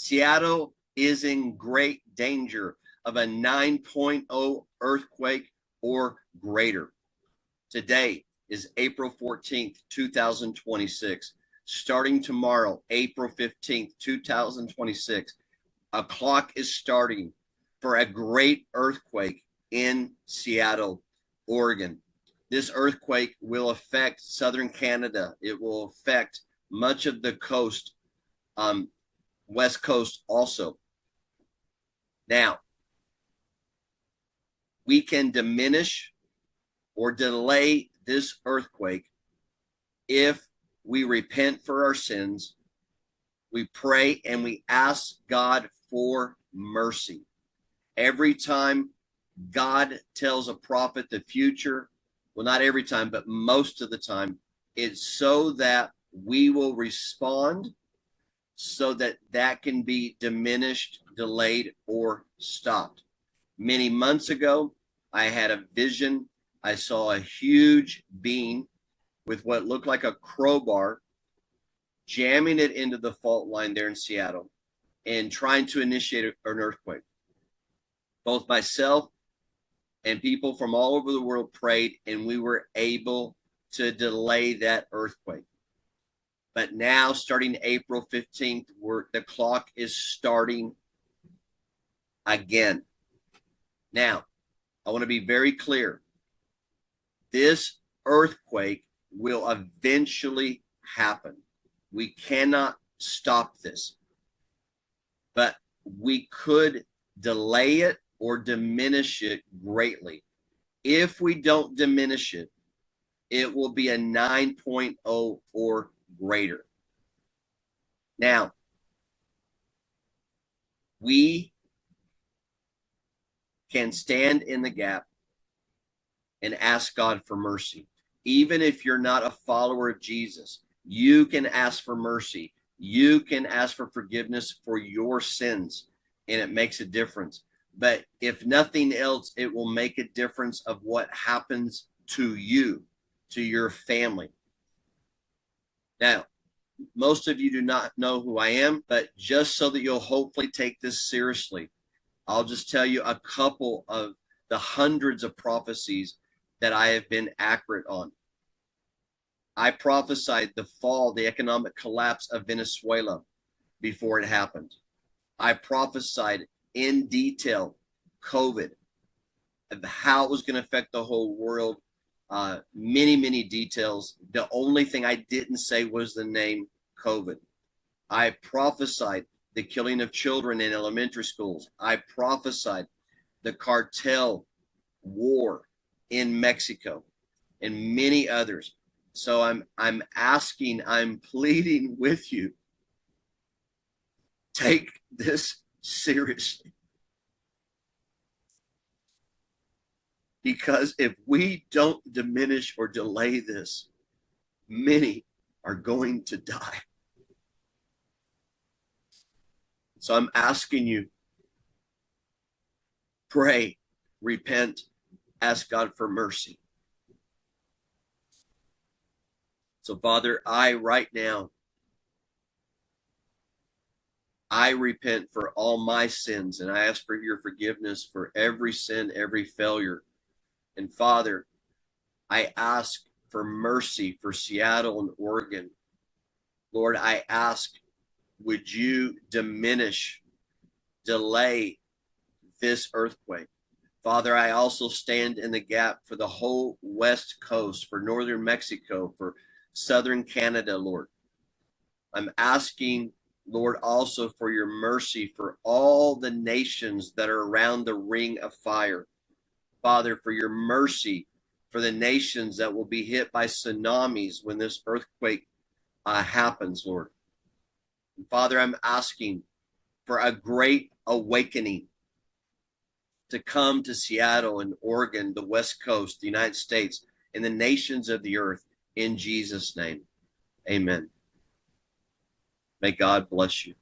Seattle is in great danger of a 9.0 earthquake or greater. Today is April 14th, 2026. Starting tomorrow, April 15th, 2026, a clock is starting for a great earthquake in Seattle, Oregon. This earthquake will affect southern Canada. It will affect much of the coast, West Coast also. Now, we can diminish or delay this earthquake if we repent for our sins, we pray, and we ask God for mercy. Every time God tells a prophet the future, well, not every time, but most of the time, it's so that we will respond, so that that can be diminished, delayed, or stopped. Many months ago, I had a vision. I saw a huge being with what looked like a crowbar, jamming it into the fault line there in Seattle and trying to initiate an earthquake. Both myself and people from all over the world prayed, and we were able to delay that earthquake. But now, starting April 15th, the clock is starting again. Now, I want to be very clear. This earthquake will eventually happen. We cannot stop this. But we could delay it or diminish it greatly. If we don't diminish it, it will be a 9.0 or greater. Now, we can stand in the gap and ask God for mercy. Even if you're not a follower of Jesus, you can ask for mercy. You can ask for forgiveness for your sins, and it makes a difference. But if nothing else, it will make a difference of what happens to you, to your family. Now, most of you do not know who I am, but just so that you'll hopefully take this seriously, I'll just tell you a couple of the hundreds of prophecies that I have been accurate on. I prophesied the fall, the economic collapse of Venezuela before it happened. I prophesied in detail COVID, of how it was going to affect the whole world. Many details. The only thing I didn't say was the name COVID. I prophesied the killing of children in elementary schools. I prophesied the cartel war in Mexico and many others. So I'm asking, I'm pleading with you, take this seriously. Because if we don't diminish or delay this, many are going to die. So I'm asking you, pray, repent, ask God for mercy. So Father, right now, I repent for all my sins, and I ask for your forgiveness for every sin, every failure. And Father, I ask for mercy for Seattle and Oregon. Lord, I ask, would you diminish, delay this earthquake? Father, I also stand in the gap for the whole West Coast, for northern Mexico, for southern Canada, Lord. I'm asking, Lord, also for your mercy for all the nations that are around the ring of fire. Father, for your mercy for the nations that will be hit by tsunamis when this earthquake happens, Lord. And Father, I'm asking for a great awakening to come to Seattle and Oregon, the West Coast, the United States, and the nations of the earth. In Jesus' name, amen. May God bless you.